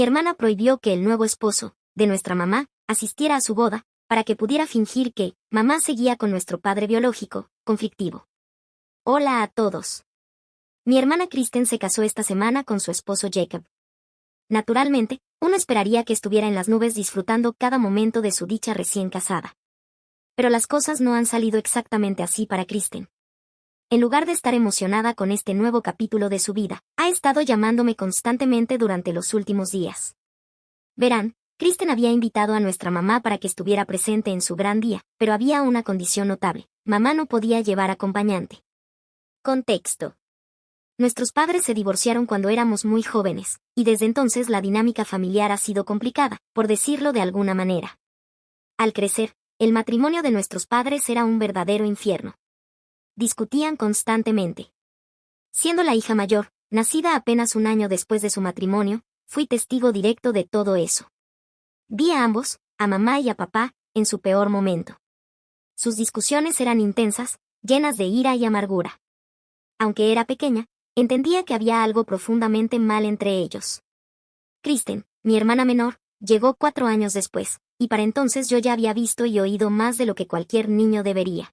Mi hermana prohibió que el nuevo esposo, de nuestra mamá, asistiera a su boda, para que pudiera fingir que mamá seguía con nuestro padre biológico, conflictivo. Hola a todos. Mi hermana Kristen se casó esta semana con su esposo Jacob. Naturalmente, uno esperaría que estuviera en las nubes disfrutando cada momento de su dicha recién casada. Pero las cosas no han salido exactamente así para Kristen. En lugar de estar emocionada con este nuevo capítulo de su vida, ha estado llamándome constantemente durante los últimos días. Verán, Kristen había invitado a nuestra mamá para que estuviera presente en su gran día, pero había una condición notable: mamá no podía llevar acompañante. Contexto. Nuestros padres se divorciaron cuando éramos muy jóvenes, y desde entonces la dinámica familiar ha sido complicada, por decirlo de alguna manera. Al crecer, el matrimonio de nuestros padres era un verdadero infierno. Discutían constantemente. Siendo la hija mayor, nacida apenas un año después de su matrimonio, fui testigo directo de todo eso. Vi a ambos, a mamá y a papá, en su peor momento. Sus discusiones eran intensas, llenas de ira y amargura. Aunque era pequeña, entendía que había algo profundamente mal entre ellos. Kristen, mi hermana menor, llegó 4 años después, y para entonces yo ya había visto y oído más de lo que cualquier niño debería.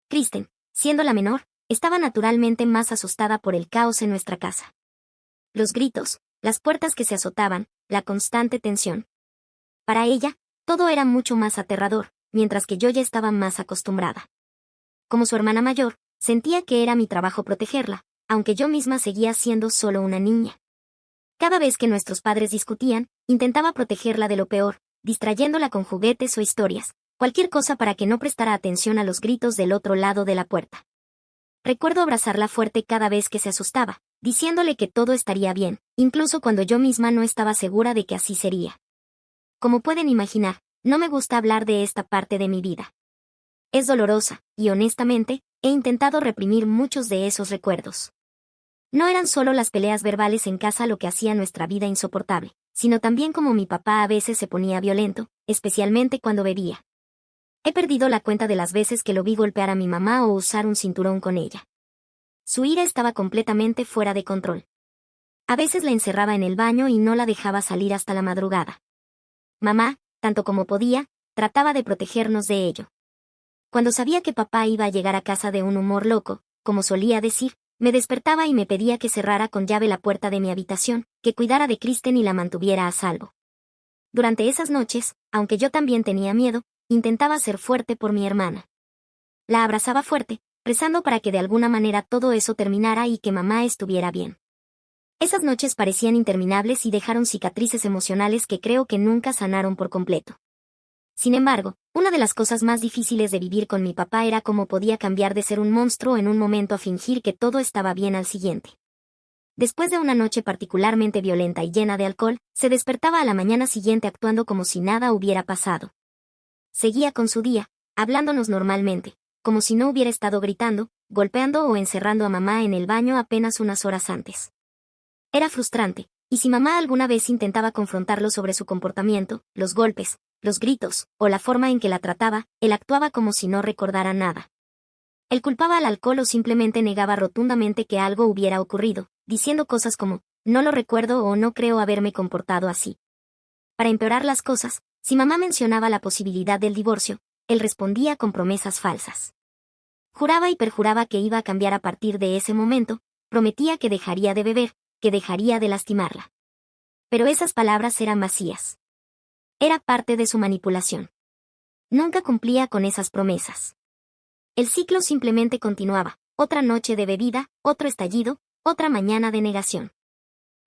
Kristen, siendo la menor, estaba naturalmente más asustada por el caos en nuestra casa. Los gritos, las puertas que se azotaban, la constante tensión. Para ella, todo era mucho más aterrador, mientras que yo ya estaba más acostumbrada. Como su hermana mayor, sentía que era mi trabajo protegerla, aunque yo misma seguía siendo solo una niña. Cada vez que nuestros padres discutían, intentaba protegerla de lo peor, distrayéndola con juguetes o historias, cualquier cosa para que no prestara atención a los gritos del otro lado de la puerta. Recuerdo abrazarla fuerte cada vez que se asustaba, diciéndole que todo estaría bien, incluso cuando yo misma no estaba segura de que así sería. Como pueden imaginar, no me gusta hablar de esta parte de mi vida. Es dolorosa, y honestamente, he intentado reprimir muchos de esos recuerdos. No eran solo las peleas verbales en casa lo que hacía nuestra vida insoportable, sino también como mi papá a veces se ponía violento, especialmente cuando bebía. He perdido la cuenta de las veces que lo vi golpear a mi mamá o usar un cinturón con ella. Su ira estaba completamente fuera de control. A veces la encerraba en el baño y no la dejaba salir hasta la madrugada. Mamá, tanto como podía, trataba de protegernos de ello. Cuando sabía que papá iba a llegar a casa de un humor loco, como solía decir, me despertaba y me pedía que cerrara con llave la puerta de mi habitación, que cuidara de Kristen y la mantuviera a salvo. Durante esas noches, aunque yo también tenía miedo, intentaba ser fuerte por mi hermana. La abrazaba fuerte, rezando para que de alguna manera todo eso terminara y que mamá estuviera bien. Esas noches parecían interminables y dejaron cicatrices emocionales que creo que nunca sanaron por completo. Sin embargo, una de las cosas más difíciles de vivir con mi papá era cómo podía cambiar de ser un monstruo en un momento a fingir que todo estaba bien al siguiente. Después de una noche particularmente violenta y llena de alcohol, se despertaba a la mañana siguiente actuando como si nada hubiera pasado. Seguía con su día, hablándonos normalmente, como si no hubiera estado gritando, golpeando o encerrando a mamá en el baño apenas unas horas antes. Era frustrante, y si mamá alguna vez intentaba confrontarlo sobre su comportamiento, los golpes, los gritos, o la forma en que la trataba, él actuaba como si no recordara nada. Él culpaba al alcohol o simplemente negaba rotundamente que algo hubiera ocurrido, diciendo cosas como, no lo recuerdo o no creo haberme comportado así. Para empeorar las cosas, si mamá mencionaba la posibilidad del divorcio, él respondía con promesas falsas. Juraba y perjuraba que iba a cambiar a partir de ese momento, prometía que dejaría de beber, que dejaría de lastimarla. Pero esas palabras eran vacías. Era parte de su manipulación. Nunca cumplía con esas promesas. El ciclo simplemente continuaba, otra noche de bebida, otro estallido, otra mañana de negación.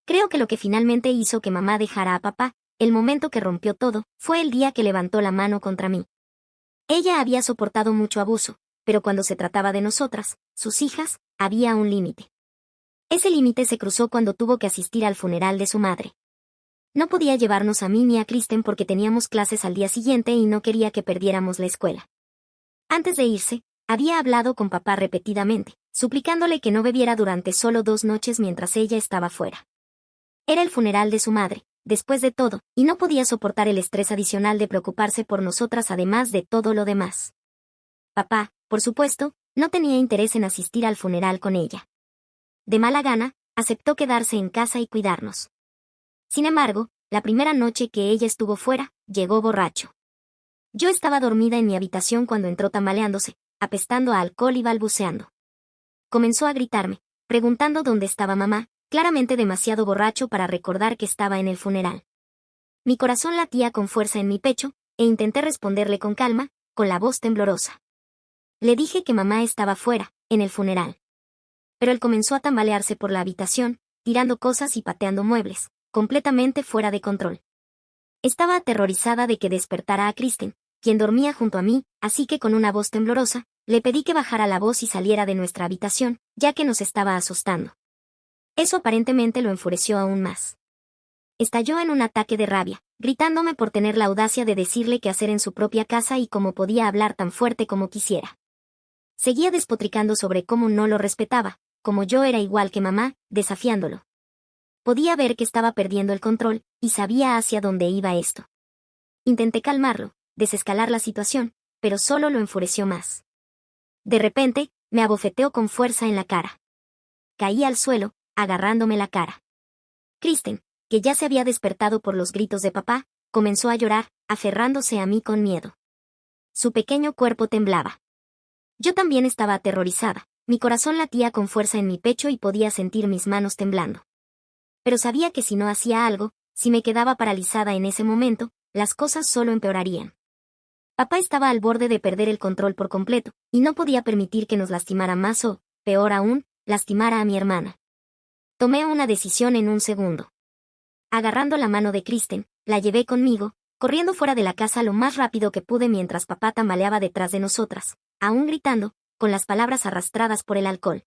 Creo que lo que finalmente hizo que mamá dejara a papá, el momento que rompió todo, fue el día que levantó la mano contra mí. Ella había soportado mucho abuso, pero cuando se trataba de nosotras, sus hijas, había un límite. Ese límite se cruzó cuando tuvo que asistir al funeral de su madre. No podía llevarnos a mí ni a Kristen porque teníamos clases al día siguiente y no quería que perdiéramos la escuela. Antes de irse, había hablado con papá repetidamente, suplicándole que no bebiera durante solo 2 noches mientras ella estaba fuera. Era el funeral de su madre, después de todo, y no podía soportar el estrés adicional de preocuparse por nosotras además de todo lo demás. Papá, por supuesto, no tenía interés en asistir al funeral con ella. De mala gana, aceptó quedarse en casa y cuidarnos. Sin embargo, la primera noche que ella estuvo fuera, llegó borracho. Yo estaba dormida en mi habitación cuando entró tambaleándose, apestando a alcohol y balbuceando. Comenzó a gritarme, preguntando dónde estaba mamá, claramente demasiado borracho para recordar que estaba en el funeral. Mi corazón latía con fuerza en mi pecho, e intenté responderle con calma, con la voz temblorosa. Le dije que mamá estaba fuera, en el funeral. Pero él comenzó a tambalearse por la habitación, tirando cosas y pateando muebles, completamente fuera de control. Estaba aterrorizada de que despertara a Kristen, quien dormía junto a mí, así que con una voz temblorosa, le pedí que bajara la voz y saliera de nuestra habitación, ya que nos estaba asustando. Eso aparentemente lo enfureció aún más. Estalló en un ataque de rabia, gritándome por tener la audacia de decirle qué hacer en su propia casa y cómo podía hablar tan fuerte como quisiera. Seguía despotricando sobre cómo no lo respetaba, como yo era igual que mamá, desafiándolo. Podía ver que estaba perdiendo el control, y sabía hacia dónde iba esto. Intenté calmarlo, desescalar la situación, pero solo lo enfureció más. De repente, me abofeteó con fuerza en la cara. Caí al suelo, agarrándome la cara. Kristen, que ya se había despertado por los gritos de papá, comenzó a llorar, aferrándose a mí con miedo. Su pequeño cuerpo temblaba. Yo también estaba aterrorizada, mi corazón latía con fuerza en mi pecho y podía sentir mis manos temblando. Pero sabía que si no hacía algo, si me quedaba paralizada en ese momento, las cosas solo empeorarían. Papá estaba al borde de perder el control por completo, y no podía permitir que nos lastimara más o, peor aún, lastimara a mi hermana. Tomé una decisión en un segundo. Agarrando la mano de Kristen, la llevé conmigo, corriendo fuera de la casa lo más rápido que pude mientras papá tambaleaba detrás de nosotras, aún gritando, con las palabras arrastradas por el alcohol.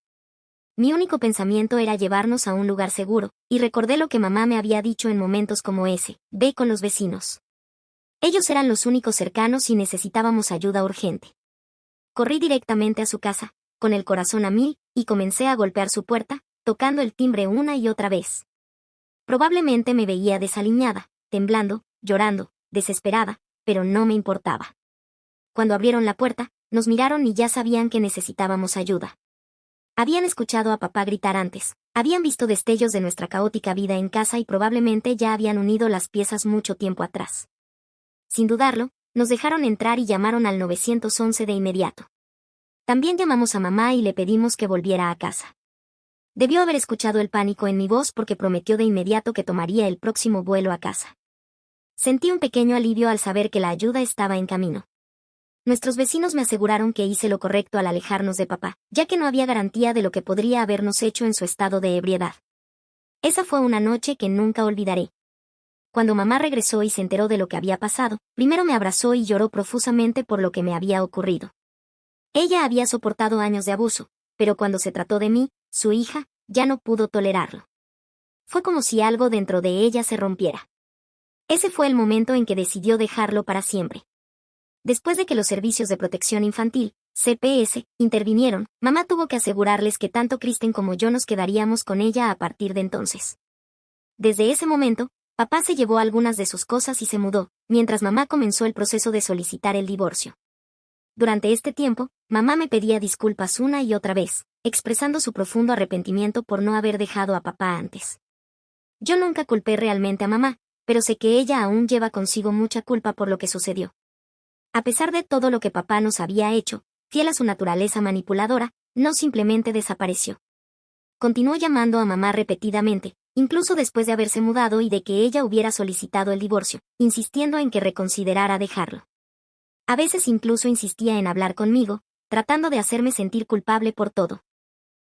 Mi único pensamiento era llevarnos a un lugar seguro, y recordé lo que mamá me había dicho en momentos como ese: ve con los vecinos. Ellos eran los únicos cercanos y necesitábamos ayuda urgente. Corrí directamente a su casa, con el corazón a mil, y comencé a golpear su puerta, tocando el timbre una y otra vez. Probablemente me veía desaliñada, temblando, llorando, desesperada, pero no me importaba. Cuando abrieron la puerta, nos miraron y ya sabían que necesitábamos ayuda. Habían escuchado a papá gritar antes, habían visto destellos de nuestra caótica vida en casa y probablemente ya habían unido las piezas mucho tiempo atrás. Sin dudarlo, nos dejaron entrar y llamaron al 911 de inmediato. También llamamos a mamá y le pedimos que volviera a casa. Debió haber escuchado el pánico en mi voz porque prometió de inmediato que tomaría el próximo vuelo a casa. Sentí un pequeño alivio al saber que la ayuda estaba en camino. Nuestros vecinos me aseguraron que hice lo correcto al alejarnos de papá, ya que no había garantía de lo que podría habernos hecho en su estado de ebriedad. Esa fue una noche que nunca olvidaré. Cuando mamá regresó y se enteró de lo que había pasado, primero me abrazó y lloró profusamente por lo que me había ocurrido. Ella había soportado años de abuso, pero cuando se trató de mí, su hija, ya no pudo tolerarlo. Fue como si algo dentro de ella se rompiera. Ese fue el momento en que decidió dejarlo para siempre. Después de que los servicios de protección infantil, CPS, intervinieron, mamá tuvo que asegurarles que tanto Kristen como yo nos quedaríamos con ella a partir de entonces. Desde ese momento, papá se llevó algunas de sus cosas y se mudó, mientras mamá comenzó el proceso de solicitar el divorcio. Durante este tiempo, mamá me pedía disculpas una y otra vez, expresando su profundo arrepentimiento por no haber dejado a papá antes. Yo nunca culpé realmente a mamá, pero sé que ella aún lleva consigo mucha culpa por lo que sucedió. A pesar de todo lo que papá nos había hecho, fiel a su naturaleza manipuladora, no simplemente desapareció. Continuó llamando a mamá repetidamente, incluso después de haberse mudado y de que ella hubiera solicitado el divorcio, insistiendo en que reconsiderara dejarlo. A veces incluso insistía en hablar conmigo, tratando de hacerme sentir culpable por todo.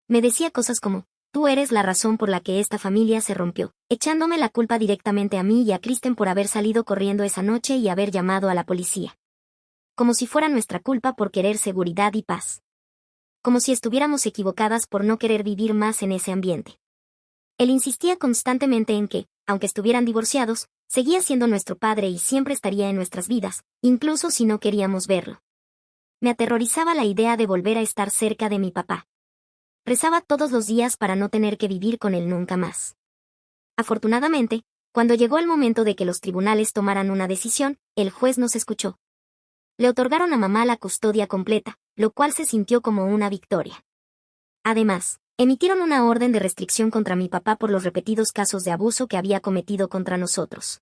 Me decía cosas como: tú eres la razón por la que esta familia se rompió, echándome la culpa directamente a mí y a Kristen por haber salido corriendo esa noche y haber llamado a la policía. Como si fuera nuestra culpa por querer seguridad y paz. Como si estuviéramos equivocadas por no querer vivir más en ese ambiente. Él insistía constantemente en que, aunque estuvieran divorciados, seguía siendo nuestro padre y siempre estaría en nuestras vidas, incluso si no queríamos verlo. Me aterrorizaba la idea de volver a estar cerca de mi papá. Rezaba todos los días para no tener que vivir con él nunca más. Afortunadamente, cuando llegó el momento de que los tribunales tomaran una decisión, el juez nos escuchó. Le otorgaron a mamá la custodia completa, lo cual se sintió como una victoria. Además, Emitieron una orden de restricción contra mi papá por los repetidos casos de abuso que había cometido contra nosotros.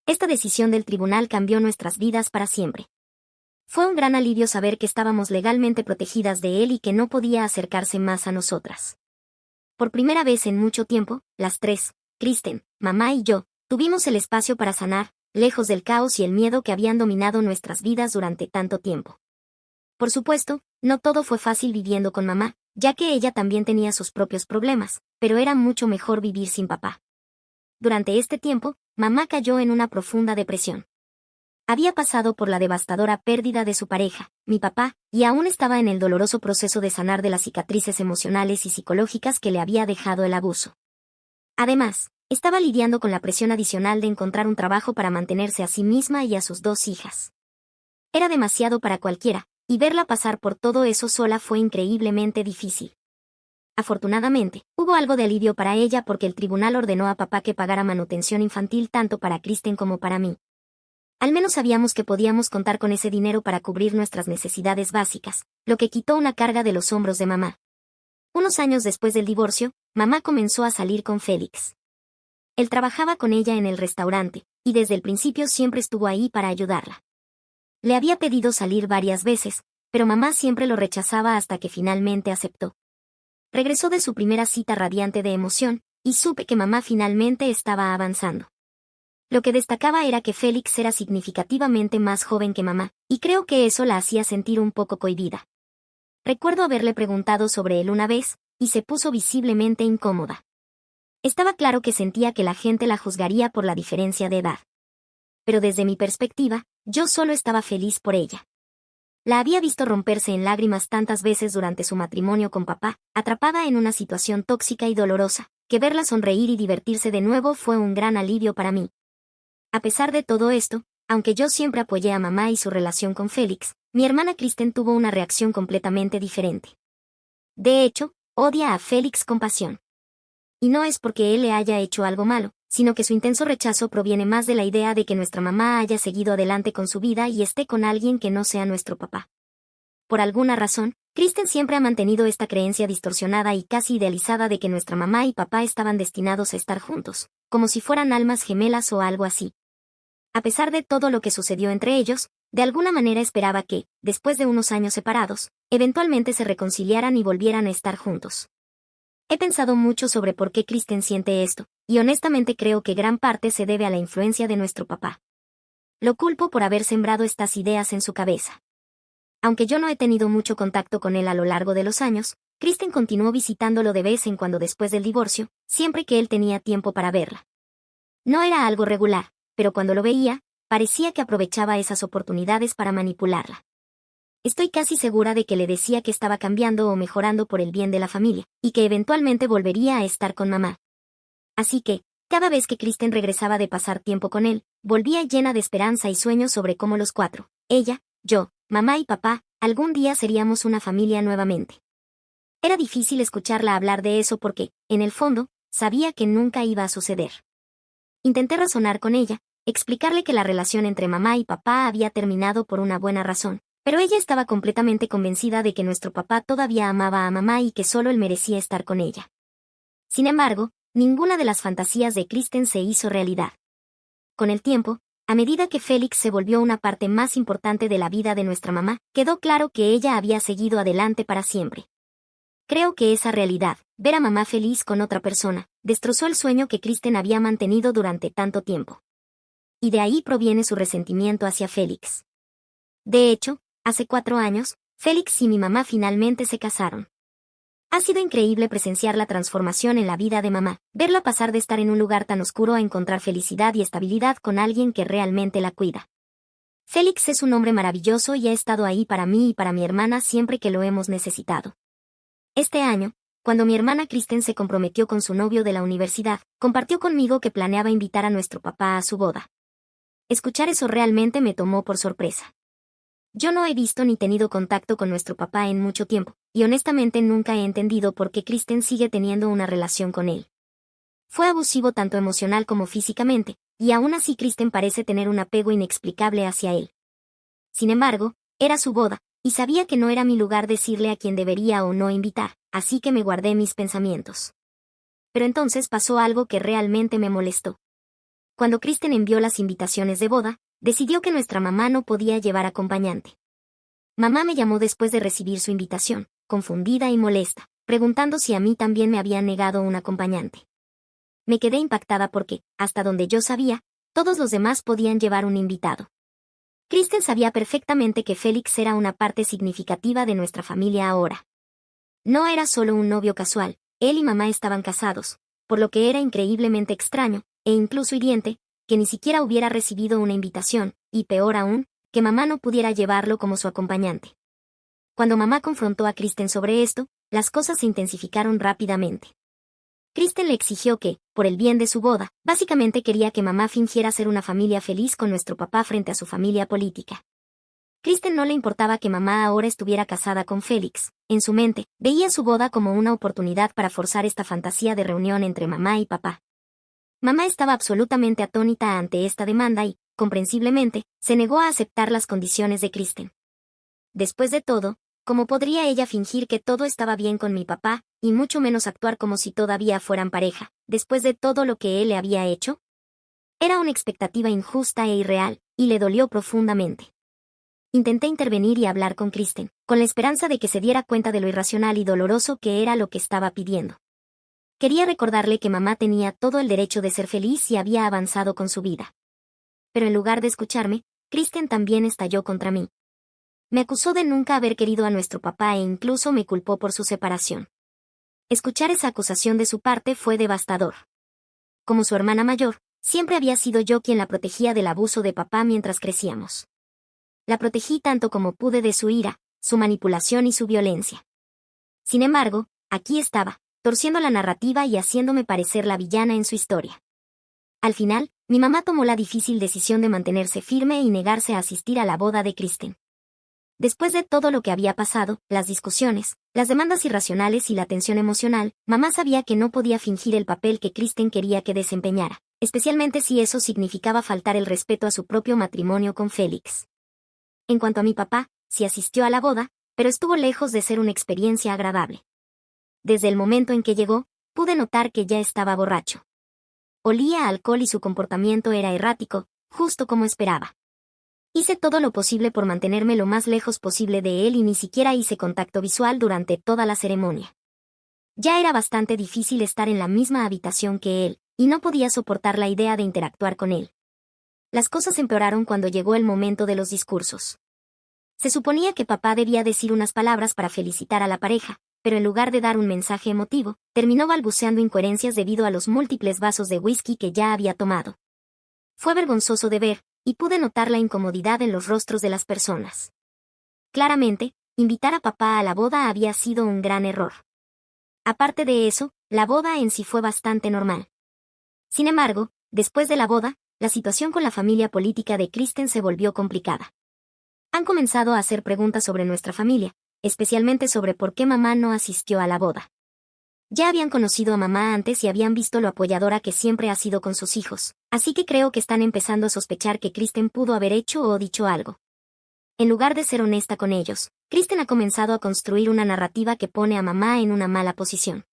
Esta decisión del tribunal cambió nuestras vidas para siempre. Fue un gran alivio saber que estábamos legalmente protegidas de él y que no podía acercarse más a nosotras. Por primera vez en mucho tiempo, las tres, Kristen, mamá y yo, tuvimos el espacio para sanar, lejos del caos y el miedo que habían dominado nuestras vidas durante tanto tiempo. Por supuesto, no todo fue fácil viviendo con mamá, ya que ella también tenía sus propios problemas, pero era mucho mejor vivir sin papá. Durante este tiempo, mamá cayó en una profunda depresión. Había pasado por la devastadora pérdida de su pareja, mi papá, y aún estaba en el doloroso proceso de sanar de las cicatrices emocionales y psicológicas que le había dejado el abuso. Además, estaba lidiando con la presión adicional de encontrar un trabajo para mantenerse a sí misma y a sus dos hijas. Era demasiado para cualquiera, y verla pasar por todo eso sola fue increíblemente difícil. Afortunadamente, hubo algo de alivio para ella porque el tribunal ordenó a papá que pagara manutención infantil tanto para Kristen como para mí. Al menos sabíamos que podíamos contar con ese dinero para cubrir nuestras necesidades básicas, lo que quitó una carga de los hombros de mamá. Unos años después del divorcio, mamá comenzó a salir con Félix. Él trabajaba con ella en el restaurante, y desde el principio siempre estuvo ahí para ayudarla. Le había pedido salir varias veces, pero mamá siempre lo rechazaba hasta que finalmente aceptó. Regresó de su primera cita radiante de emoción, y supe que mamá finalmente estaba avanzando. Lo que destacaba era que Félix era significativamente más joven que mamá, y creo que eso la hacía sentir un poco cohibida. Recuerdo haberle preguntado sobre él una vez, y se puso visiblemente incómoda. Estaba claro que sentía que la gente la juzgaría por la diferencia de edad. Pero desde mi perspectiva, yo solo estaba feliz por ella. La había visto romperse en lágrimas tantas veces durante su matrimonio con papá, atrapada en una situación tóxica y dolorosa, que verla sonreír y divertirse de nuevo fue un gran alivio para mí. A pesar de todo esto, aunque yo siempre apoyé a mamá y su relación con Félix, mi hermana Kristen tuvo una reacción completamente diferente. De hecho, odia a Félix con pasión. Y no es porque él le haya hecho algo malo, sino que su intenso rechazo proviene más de la idea de que nuestra mamá haya seguido adelante con su vida y esté con alguien que no sea nuestro papá. Por alguna razón, Kristen siempre ha mantenido esta creencia distorsionada y casi idealizada de que nuestra mamá y papá estaban destinados a estar juntos, como si fueran almas gemelas o algo así. A pesar de todo lo que sucedió entre ellos, de alguna manera esperaba que, después de unos años separados, eventualmente se reconciliaran y volvieran a estar juntos. He pensado mucho sobre por qué Kristen siente esto, y honestamente creo que gran parte se debe a la influencia de nuestro papá. Lo culpo por haber sembrado estas ideas en su cabeza. Aunque yo no he tenido mucho contacto con él a lo largo de los años, Kristen continuó visitándolo de vez en cuando después del divorcio, siempre que él tenía tiempo para verla. No era algo regular, pero cuando lo veía, parecía que aprovechaba esas oportunidades para manipularla. Estoy casi segura de que le decía que estaba cambiando o mejorando por el bien de la familia, y que eventualmente volvería a estar con mamá. Así que, cada vez que Kristen regresaba de pasar tiempo con él, volvía llena de esperanza y sueños sobre cómo los cuatro, ella, yo, mamá y papá, algún día seríamos una familia nuevamente. Era difícil escucharla hablar de eso porque, en el fondo, sabía que nunca iba a suceder. Intenté razonar con ella, explicarle que la relación entre mamá y papá había terminado por una buena razón, pero ella estaba completamente convencida de que nuestro papá todavía amaba a mamá y que solo él merecía estar con ella. Sin embargo, ninguna de las fantasías de Kristen se hizo realidad. Con el tiempo, a medida que Félix se volvió una parte más importante de la vida de nuestra mamá, quedó claro que ella había seguido adelante para siempre. Creo que esa realidad, ver a mamá feliz con otra persona, destrozó el sueño que Kristen había mantenido durante tanto tiempo. Y de ahí proviene su resentimiento hacia Félix. De hecho, hace 4 años, Félix y mi mamá finalmente se casaron. Ha sido increíble presenciar la transformación en la vida de mamá, verla pasar de estar en un lugar tan oscuro a encontrar felicidad y estabilidad con alguien que realmente la cuida. Félix es un hombre maravilloso y ha estado ahí para mí y para mi hermana siempre que lo hemos necesitado. Este año, cuando mi hermana Kristen se comprometió con su novio de la universidad, compartió conmigo que planeaba invitar a nuestro papá a su boda. Escuchar eso realmente me tomó por sorpresa. Yo no he visto ni tenido contacto con nuestro papá en mucho tiempo, y honestamente nunca he entendido por qué Kristen sigue teniendo una relación con él. Fue abusivo tanto emocional como físicamente, y aún así Kristen parece tener un apego inexplicable hacia él. Sin embargo, era su boda, y sabía que no era mi lugar decirle a quién debería o no invitar, así que me guardé mis pensamientos. Pero entonces pasó algo que realmente me molestó. Cuando Kristen envió las invitaciones de boda, decidió que nuestra mamá no podía llevar acompañante. Mamá me llamó después de recibir su invitación, confundida y molesta, preguntando si a mí también me habían negado un acompañante. Me quedé impactada porque, hasta donde yo sabía, todos los demás podían llevar un invitado. Kristen sabía perfectamente que Félix era una parte significativa de nuestra familia ahora. No era solo un novio casual, él y mamá estaban casados, por lo que era increíblemente extraño, e incluso hiriente, que ni siquiera hubiera recibido una invitación, y peor aún, que mamá no pudiera llevarlo como su acompañante. Cuando mamá confrontó a Kristen sobre esto, las cosas se intensificaron rápidamente. Kristen le exigió que, por el bien de su boda, básicamente quería que mamá fingiera ser una familia feliz con nuestro papá frente a su familia política. Kristen no le importaba que mamá ahora estuviera casada con Félix. En su mente, veía su boda como una oportunidad para forzar esta fantasía de reunión entre mamá y papá. Mamá estaba absolutamente atónita ante esta demanda y, comprensiblemente, se negó a aceptar las condiciones de Kristen. Después de todo, ¿cómo podría ella fingir que todo estaba bien con mi papá, y mucho menos actuar como si todavía fueran pareja, después de todo lo que él le había hecho? Era una expectativa injusta e irreal, y le dolió profundamente. Intenté intervenir y hablar con Kristen, con la esperanza de que se diera cuenta de lo irracional y doloroso que era lo que estaba pidiendo. Quería recordarle que mamá tenía todo el derecho de ser feliz y había avanzado con su vida. Pero en lugar de escucharme, Kristen también estalló contra mí. Me acusó de nunca haber querido a nuestro papá e incluso me culpó por su separación. Escuchar esa acusación de su parte fue devastador. Como su hermana mayor, siempre había sido yo quien la protegía del abuso de papá mientras crecíamos. La protegí tanto como pude de su ira, su manipulación y su violencia. Sin embargo, aquí estaba, torciendo la narrativa y haciéndome parecer la villana en su historia. Al final, mi mamá tomó la difícil decisión de mantenerse firme y negarse a asistir a la boda de Kristen. Después de todo lo que había pasado, las discusiones, las demandas irracionales y la tensión emocional, mamá sabía que no podía fingir el papel que Kristen quería que desempeñara, especialmente si eso significaba faltar el respeto a su propio matrimonio con Félix. En cuanto a mi papá, sí asistió a la boda, pero estuvo lejos de ser una experiencia agradable. Desde el momento en que llegó, pude notar que ya estaba borracho. Olía a alcohol y su comportamiento era errático, justo como esperaba. Hice todo lo posible por mantenerme lo más lejos posible de él y ni siquiera hice contacto visual durante toda la ceremonia. Ya era bastante difícil estar en la misma habitación que él, y no podía soportar la idea de interactuar con él. Las cosas empeoraron cuando llegó el momento de los discursos. Se suponía que papá debía decir unas palabras para felicitar a la pareja, pero en lugar de dar un mensaje emotivo, terminó balbuceando incoherencias debido a los múltiples vasos de whisky que ya había tomado. Fue vergonzoso de ver, y pude notar la incomodidad en los rostros de las personas. Claramente, invitar a papá a la boda había sido un gran error. Aparte de eso, la boda en sí fue bastante normal. Sin embargo, después de la boda, la situación con la familia política de Kristen se volvió complicada. Han comenzado a hacer preguntas sobre nuestra familia, especialmente sobre por qué mamá no asistió a la boda. Ya habían conocido a mamá antes y habían visto lo apoyadora que siempre ha sido con sus hijos, así que creo que están empezando a sospechar que Kristen pudo haber hecho o dicho algo. En lugar de ser honesta con ellos, Kristen ha comenzado a construir una narrativa que pone a mamá en una mala posición.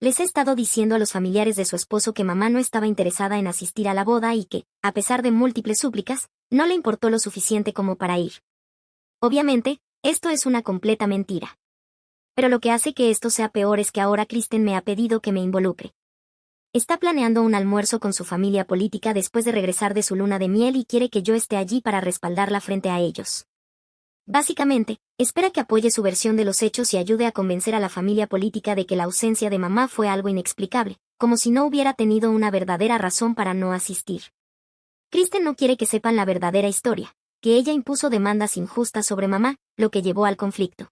Les he estado diciendo a los familiares de su esposo que mamá no estaba interesada en asistir a la boda y que, a pesar de múltiples súplicas, no le importó lo suficiente como para ir. Obviamente, esto es una completa mentira. Pero lo que hace que esto sea peor es que ahora Kristen me ha pedido que me involucre. Está planeando un almuerzo con su familia política después de regresar de su luna de miel y quiere que yo esté allí para respaldarla frente a ellos. Básicamente, espera que apoye su versión de los hechos y ayude a convencer a la familia política de que la ausencia de mamá fue algo inexplicable, como si no hubiera tenido una verdadera razón para no asistir. Kristen no quiere que sepan la verdadera historia, que ella impuso demandas injustas sobre mamá, lo que llevó al conflicto.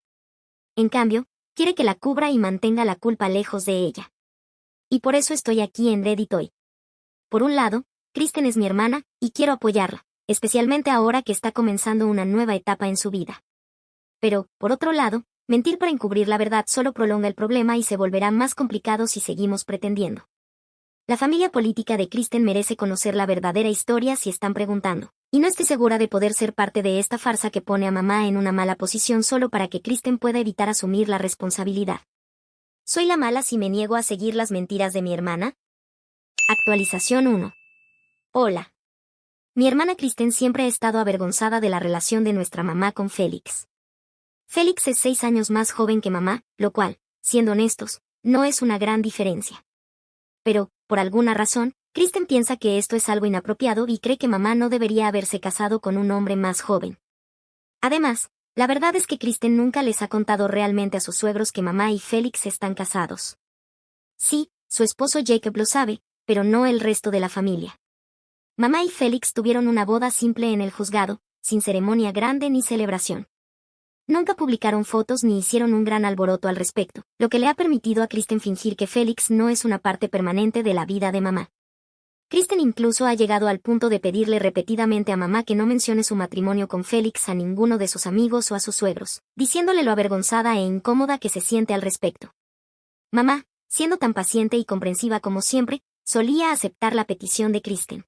En cambio, quiere que la cubra y mantenga la culpa lejos de ella. Y por eso estoy aquí en Reddit hoy. Por un lado, Kristen es mi hermana, y quiero apoyarla, especialmente ahora que está comenzando una nueva etapa en su vida. Pero, por otro lado, mentir para encubrir la verdad solo prolonga el problema y se volverá más complicado si seguimos pretendiendo. La familia política de Kristen merece conocer la verdadera historia si están preguntando. Y no estoy segura de poder ser parte de esta farsa que pone a mamá en una mala posición solo para que Kristen pueda evitar asumir la responsabilidad. ¿Soy la mala si me niego a seguir las mentiras de mi hermana? Actualización 1. Hola. Mi hermana Kristen siempre ha estado avergonzada de la relación de nuestra mamá con Félix. Félix es 6 años más joven que mamá, lo cual, siendo honestos, no es una gran diferencia. Pero, por alguna razón, Kristen piensa que esto es algo inapropiado y cree que mamá no debería haberse casado con un hombre más joven. Además, la verdad es que Kristen nunca les ha contado realmente a sus suegros que mamá y Félix están casados. Sí, su esposo Jacob lo sabe, pero no el resto de la familia. Mamá y Félix tuvieron una boda simple en el juzgado, sin ceremonia grande ni celebración. Nunca publicaron fotos ni hicieron un gran alboroto al respecto, lo que le ha permitido a Kristen fingir que Félix no es una parte permanente de la vida de mamá. Kristen incluso ha llegado al punto de pedirle repetidamente a mamá que no mencione su matrimonio con Félix a ninguno de sus amigos o a sus suegros, diciéndole lo avergonzada e incómoda que se siente al respecto. Mamá, siendo tan paciente y comprensiva como siempre, solía aceptar la petición de Kristen.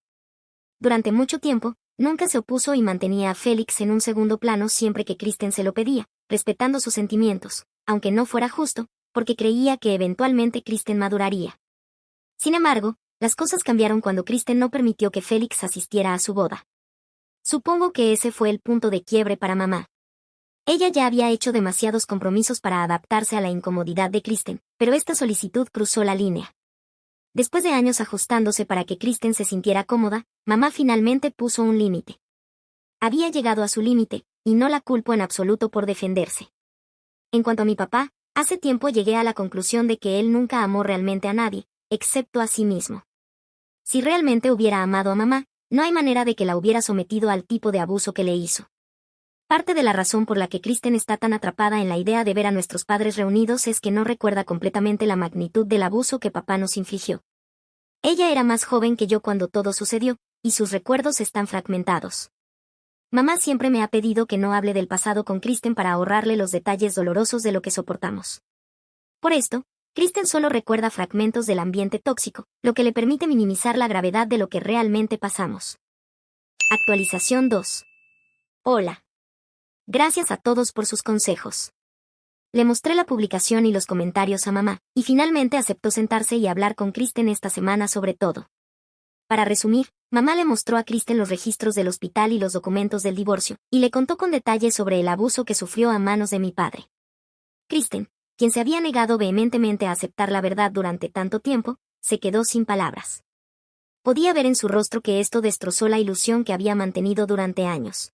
Durante mucho tiempo, nunca se opuso y mantenía a Félix en un segundo plano siempre que Kristen se lo pedía, respetando sus sentimientos, aunque no fuera justo, porque creía que eventualmente Kristen maduraría. Sin embargo, las cosas cambiaron cuando Kristen no permitió que Félix asistiera a su boda. Supongo que ese fue el punto de quiebre para mamá. Ella ya había hecho demasiados compromisos para adaptarse a la incomodidad de Kristen, pero esta solicitud cruzó la línea. Después de años ajustándose para que Kristen se sintiera cómoda, mamá finalmente puso un límite. Había llegado a su límite, y no la culpo en absoluto por defenderse. En cuanto a mi papá, hace tiempo llegué a la conclusión de que él nunca amó realmente a nadie, excepto a sí mismo. Si realmente hubiera amado a mamá, no hay manera de que la hubiera sometido al tipo de abuso que le hizo. Parte de la razón por la que Kristen está tan atrapada en la idea de ver a nuestros padres reunidos es que no recuerda completamente la magnitud del abuso que papá nos infligió. Ella era más joven que yo cuando todo sucedió, y sus recuerdos están fragmentados. Mamá siempre me ha pedido que no hable del pasado con Kristen para ahorrarle los detalles dolorosos de lo que soportamos. Por esto, Kristen solo recuerda fragmentos del ambiente tóxico, lo que le permite minimizar la gravedad de lo que realmente pasamos. Actualización 2. Hola. Gracias a todos por sus consejos. Le mostré la publicación y los comentarios a mamá, y finalmente aceptó sentarse y hablar con Kristen esta semana sobre todo. Para resumir, mamá le mostró a Kristen los registros del hospital y los documentos del divorcio, y le contó con detalle sobre el abuso que sufrió a manos de mi padre. Kristen, quien se había negado vehementemente a aceptar la verdad durante tanto tiempo, se quedó sin palabras. Podía ver en su rostro que esto destrozó la ilusión que había mantenido durante años.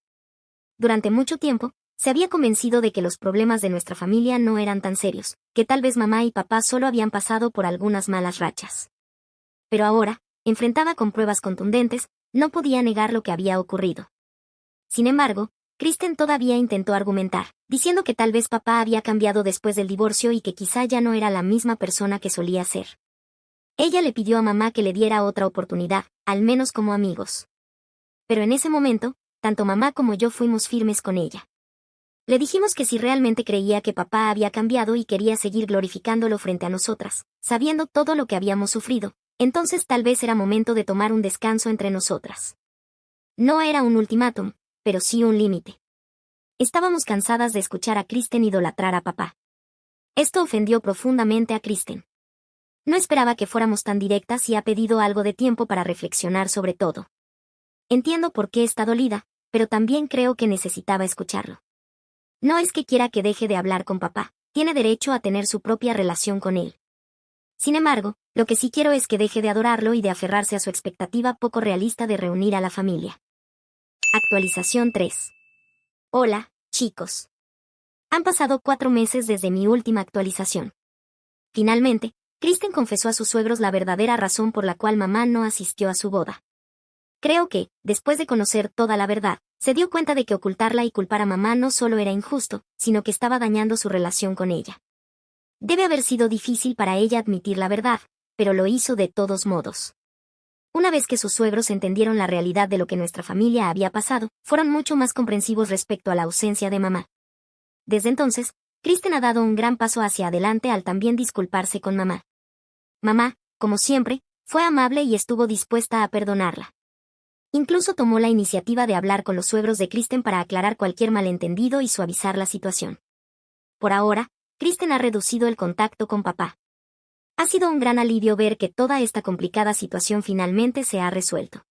Durante mucho tiempo, se había convencido de que los problemas de nuestra familia no eran tan serios, que tal vez mamá y papá solo habían pasado por algunas malas rachas. Pero ahora, enfrentada con pruebas contundentes, no podía negar lo que había ocurrido. Sin embargo, Kristen todavía intentó argumentar, diciendo que tal vez papá había cambiado después del divorcio y que quizá ya no era la misma persona que solía ser. Ella le pidió a mamá que le diera otra oportunidad, al menos como amigos. Pero en ese momento, tanto mamá como yo fuimos firmes con ella. Le dijimos que si realmente creía que papá había cambiado y quería seguir glorificándolo frente a nosotras, sabiendo todo lo que habíamos sufrido, entonces tal vez era momento de tomar un descanso entre nosotras. No era un ultimátum, pero sí un límite. Estábamos cansadas de escuchar a Kristen idolatrar a papá. Esto ofendió profundamente a Kristen. No esperaba que fuéramos tan directas y ha pedido algo de tiempo para reflexionar sobre todo. Entiendo por qué está dolida, pero también creo que necesitaba escucharlo. No es que quiera que deje de hablar con papá, tiene derecho a tener su propia relación con él. Sin embargo, lo que sí quiero es que deje de adorarlo y de aferrarse a su expectativa poco realista de reunir a la familia. Actualización 3. Hola, chicos. Han pasado 4 meses desde mi última actualización. Finalmente, Kristen confesó a sus suegros la verdadera razón por la cual mamá no asistió a su boda. Creo que, después de conocer toda la verdad, se dio cuenta de que ocultarla y culpar a mamá no solo era injusto, sino que estaba dañando su relación con ella. Debe haber sido difícil para ella admitir la verdad, pero lo hizo de todos modos. Una vez que sus suegros entendieron la realidad de lo que nuestra familia había pasado, fueron mucho más comprensivos respecto a la ausencia de mamá. Desde entonces, Kristen ha dado un gran paso hacia adelante al también disculparse con mamá. Mamá, como siempre, fue amable y estuvo dispuesta a perdonarla. Incluso tomó la iniciativa de hablar con los suegros de Kristen para aclarar cualquier malentendido y suavizar la situación. Por ahora, Kristen ha reducido el contacto con papá. Ha sido un gran alivio ver que toda esta complicada situación finalmente se ha resuelto.